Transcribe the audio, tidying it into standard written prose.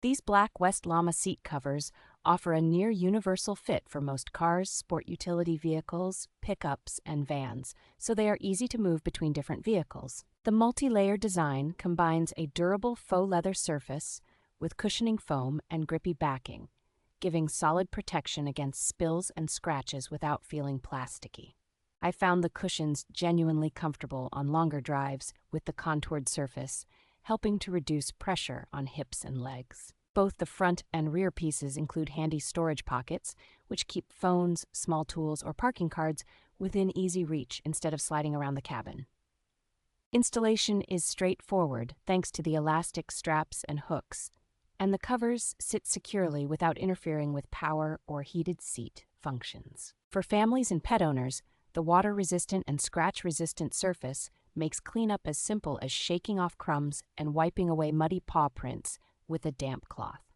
These black West Llama seat covers offer a near universal fit for most cars, sport utility vehicles, pickups, and vans, so they are easy to move between different vehicles. The multi-layer design combines a durable faux leather surface with cushioning foam and grippy backing, giving solid protection against spills and scratches without feeling plasticky. I found the cushions genuinely comfortable on longer drives with the contoured surface, helping to reduce pressure on hips and legs. Both the front and rear pieces include handy storage pockets, which keep phones, small tools, or parking cards within easy reach instead of sliding around the cabin. Installation is straightforward thanks to the elastic straps and hooks, and the covers sit securely without interfering with power or heated seat functions. For families and pet owners, the water-resistant and scratch-resistant surface makes cleanup as simple as shaking off crumbs and wiping away muddy paw prints with a damp cloth.